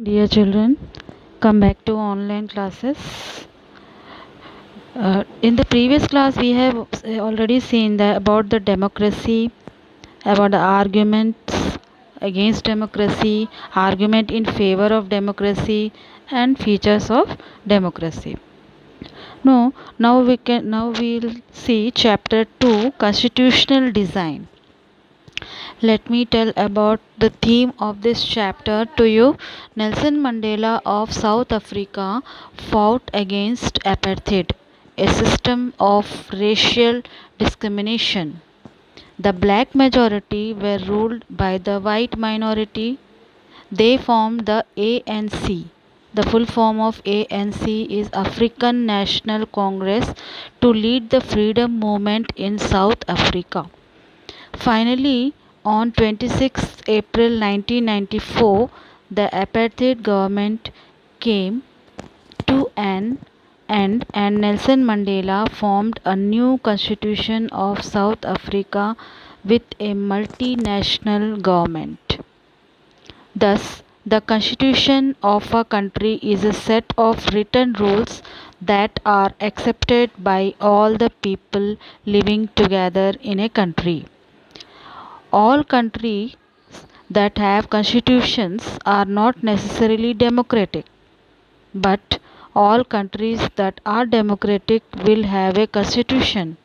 Dear children, come back to online classes. In the previous class, we have already seen about the democracy, about the arguments against democracy, argument in favor of democracy, and features of democracy. Now we'll see chapter 2, constitutional design. Let me tell about the theme of this chapter to you. Nelson Mandela of South Africa fought against apartheid, a system of racial discrimination. The black majority were ruled by the white minority. They formed the ANC. The full form of ANC is African National Congress to lead the freedom movement in South Africa. Finally, on 26 April 1994, the apartheid government came to an end and Nelson Mandela formed a new constitution of South Africa with a multinational government. Thus, the constitution of a country is a set of written rules that are accepted by all the people living together in a country. All countries that have constitutions are not necessarily democratic, but all countries that are democratic will have a constitution.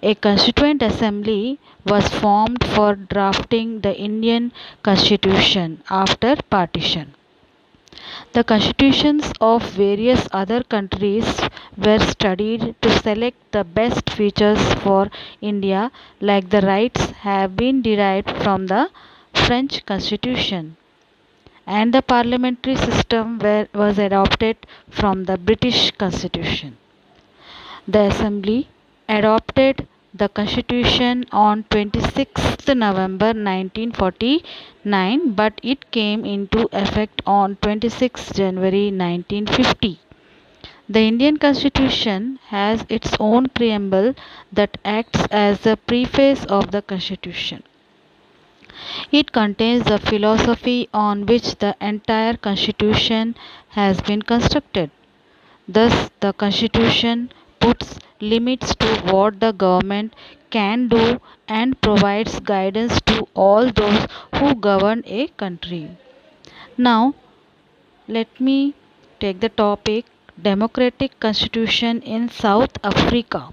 A constituent assembly was formed for drafting the Indian constitution after partition. The constitutions of various other countries were studied to select the best features for India, like the rights have been derived from the French constitution, and the parliamentary system was adopted from the British constitution. The Assembly adopted the Constitution on 26th November 1949, but it came into effect on 26th January 1950. The Indian Constitution has its own preamble that acts as the preface of the Constitution. It contains the philosophy on which the entire Constitution has been constructed. Thus, the Constitution puts limits to what the government can do and provides guidance to all those who govern a country. Now, let me take the topic Democratic Constitution in South Africa.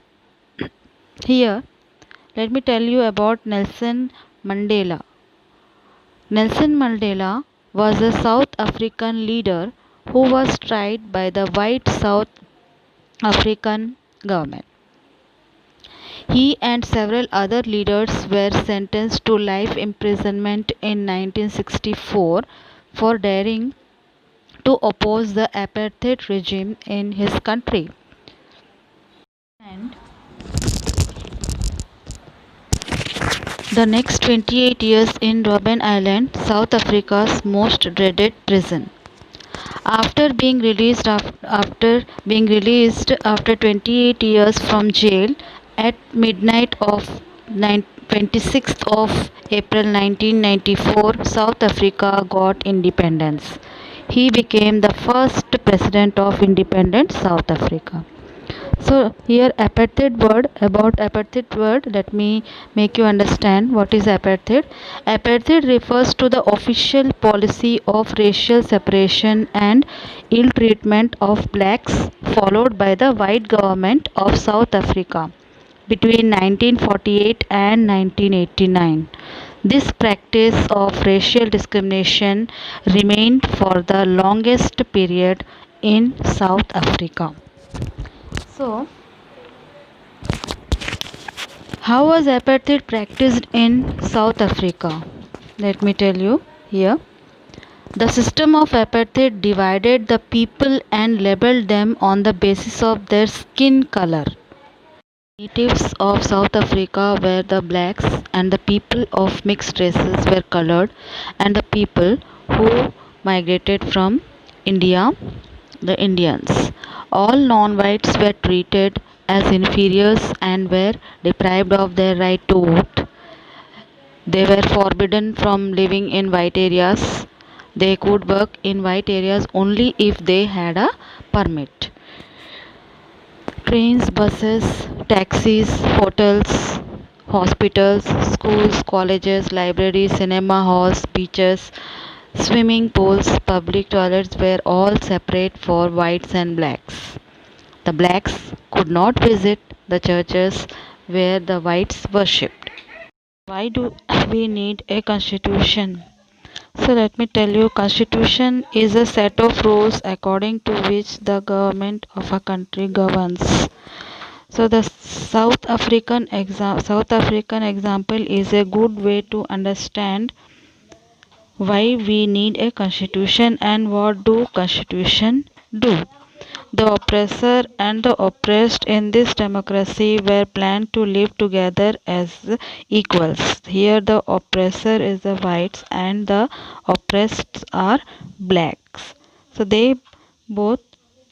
Here, let me tell you about Nelson Mandela. Nelson Mandela was a South African leader who was tried by the white South African government. He and several other leaders were sentenced to life imprisonment in 1964 for daring to oppose the apartheid regime in his country. And the next 28 years in Robben Island, South Africa's most dreaded prison. After being released after 28 years from jail at midnight of 26th of April 1994, South Africa got independence. He became the first president of independent South Africa. So here apartheid word, let me make you understand what is apartheid. Apartheid refers to the official policy of racial separation and ill treatment of blacks followed by the white government of South Africa between 1948 and 1989. This practice of racial discrimination remained for the longest period in South Africa. So, how was apartheid practiced in South Africa? Let me tell you here. The system of apartheid divided the people and labeled them on the basis of their skin color. Natives of South Africa were the blacks, and the people of mixed races were colored, and the people who migrated from India, the Indians. All non whites were treated as inferiors and were deprived of their right to vote. They were forbidden from living in white areas. They could work in white areas only if they had a permit. Trains, buses, taxis, hotels, hospitals, schools, colleges, libraries, cinema halls, beaches, swimming pools, public toilets were all separate for whites and blacks. The blacks could not visit the churches where the whites worshipped. Why do we need a constitution? So let me tell you, constitution is a set of rules according to which the government of a country governs. So the South African example is a good way to understand why we need a constitution and what do constitution do. The oppressor and the oppressed in this democracy were planned to live together as equals. Here the oppressor is the whites and the oppressed are blacks. So they both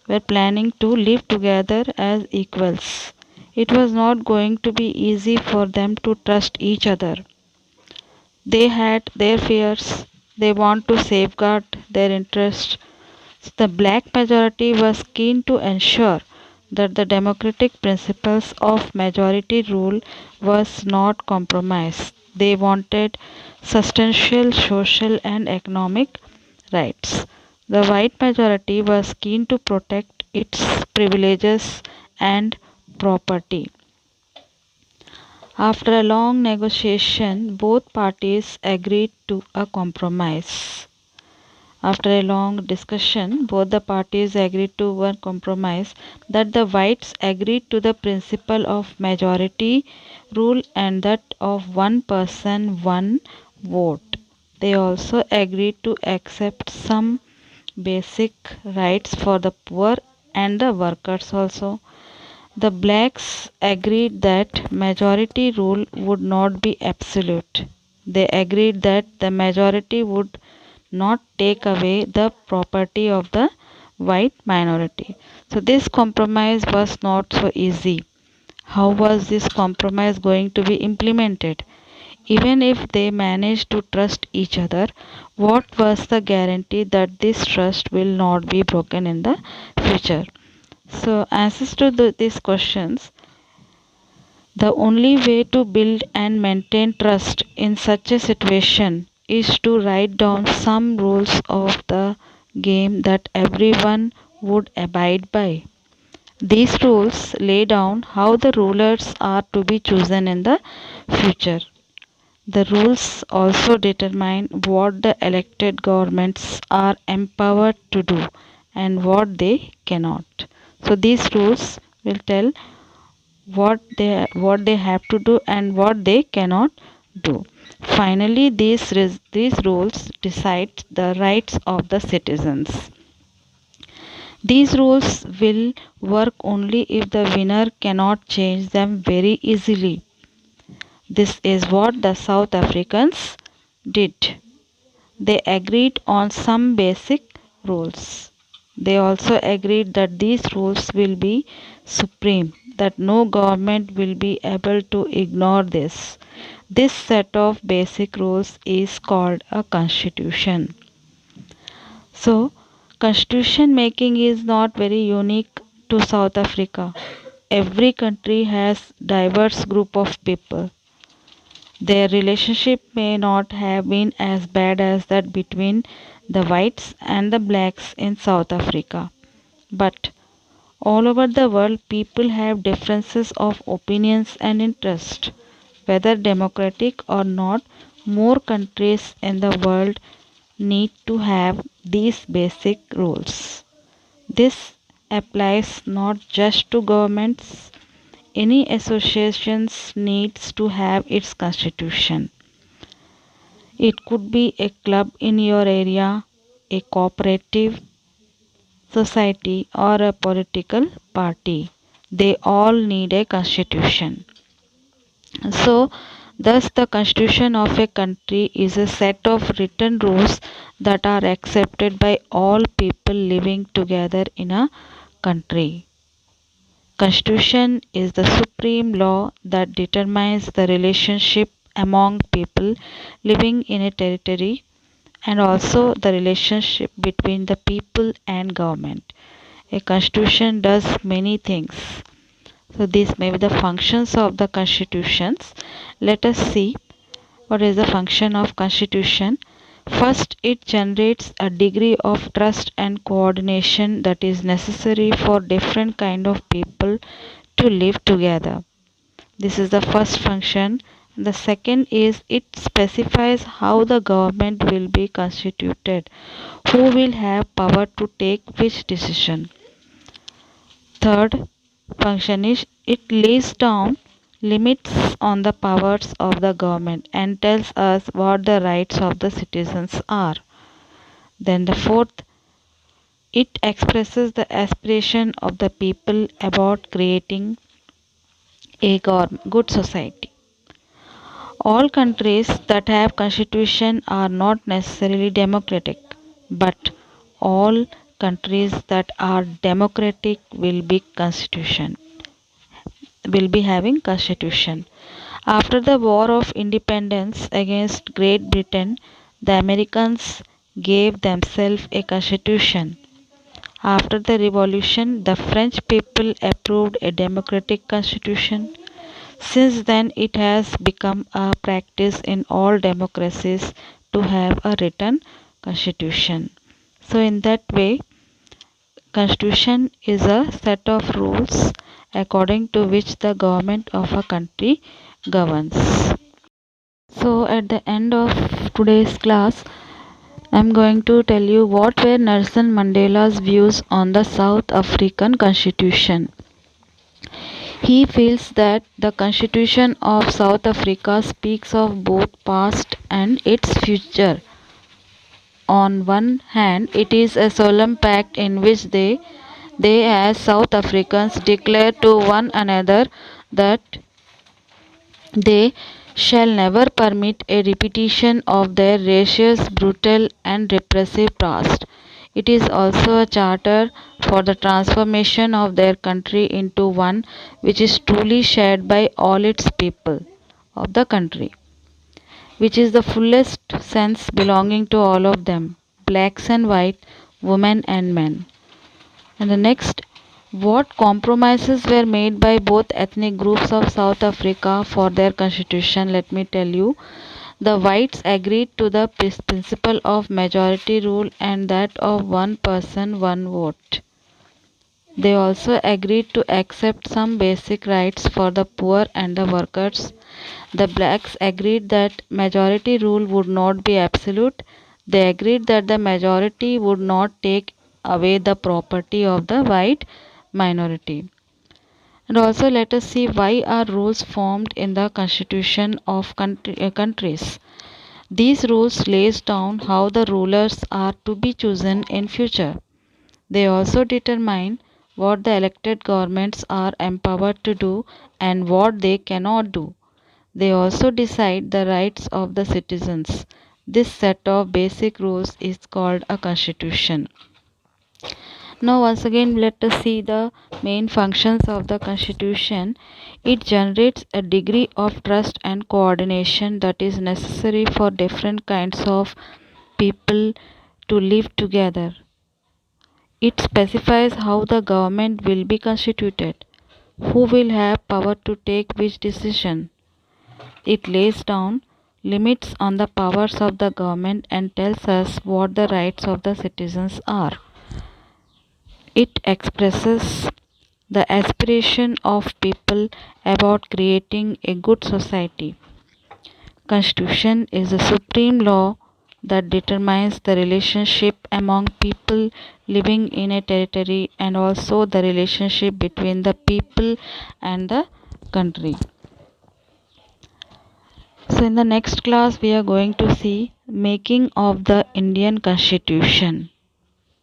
were planning to live together as equals. It was not going to be easy for them to trust each other. They had their fears. They want to safeguard their interests. The black majority was keen to ensure that the democratic principles of majority rule was not compromised. They wanted substantial social and economic rights. The white majority was keen to protect its privileges and property. After a long negotiation, both parties agreed to a compromise. After a long discussion, both the parties agreed to one compromise that the whites agreed to the principle of majority rule and that of one person, one vote. They also agreed to accept some basic rights for the poor and the workers also. The blacks agreed that majority rule would not be absolute. They agreed that the majority would not take away the property of the white minority. So this compromise was not so easy. How was this compromise going to be implemented? Even if they managed to trust each other, what was the guarantee that this trust will not be broken in the future? So, answers to these questions. The only way to build and maintain trust in such a situation is to write down some rules of the game that everyone would abide by. These rules lay down how the rulers are to be chosen in the future. The rules also determine what the elected governments are empowered to do and what they cannot. So these rules will tell what they have to do and what they cannot do. Finally, these rules decide the rights of the citizens. These rules will work only if the winner cannot change them very easily. This is what the South Africans did. They agreed on some basic rules. They also agreed that these rules will be supreme, that no government will be able to ignore this. This set of basic rules is called a constitution. So, constitution making is not very unique to South Africa. Every country has diverse group of people. Their relationship may not have been as bad as that between the whites and the blacks in South Africa. But all over the world, people have differences of opinions and interest. Whether democratic or not, more countries in the world need to have these basic rules. This applies not just to governments. Any association needs to have its constitution. It could be a club in your area, a cooperative society, or a political party. They all need a constitution. So, thus, the constitution of a country is a set of written rules that are accepted by all people living together in a country. Constitution is the supreme law that determines the relationship among people living in a territory. and also the relationship between the people and government. A constitution does many things. So these may be the functions of the constitutions. Let us see what is the function of constitution. First, it generates a degree of trust and coordination that is necessary for different kind of people to live together. This is the first function. The second is it specifies how the government will be constituted, who will have power to take which decision. Third function is it lays down limits on the powers of the government and tells us what the rights of the citizens are. Then the fourth, it expresses the aspiration of the people about creating a good society. All countries that have constitution are not necessarily democratic, but all countries that are democratic will be having constitution. After the War of Independence against Great Britain, the Americans gave themselves a constitution. After the revolution, the French people approved a democratic constitution. Since then, it has become a practice in all democracies to have a written constitution. So, in that way, constitution is a set of rules according to which the government of a country governs. So, at the end of today's class, I'm going to tell you what were Nelson Mandela's views on the South African Constitution. He feels that the Constitution of South Africa speaks of both past and its future. On one hand, it is a solemn pact in which they as South Africans declare to one another that they shall never permit a repetition of their racist, brutal, and repressive past. It is also a charter for the transformation of their country into one which is truly shared by all its people of the country, which is the fullest sense belonging to all of them, blacks and white, women and men. And the next, what compromises were made by both ethnic groups of South Africa for their constitution? Let me tell you. The whites agreed to the principle of majority rule and that of one person, one vote. They also agreed to accept some basic rights for the poor and the workers. The blacks agreed that majority rule would not be absolute. They agreed that the majority would not take away the property of the white minority. And also let us see why are rules formed in the constitution of countries. These rules lays down how the rulers are to be chosen in future. They also determine what the elected governments are empowered to do and what they cannot do. They also decide the rights of the citizens. This set of basic rules is called a constitution. Now once again let us see the main functions of the constitution. It generates a degree of trust and coordination that is necessary for different kinds of people to live together. It specifies how the government will be constituted, who will have power to take which decision. It lays down limits on the powers of the government and tells us what the rights of the citizens are. It expresses the aspiration of people about creating a good society. Constitution is the supreme law that determines the relationship among people living in a territory and also the relationship between the people and the country. So in the next class we are going to see making of the Indian Constitution.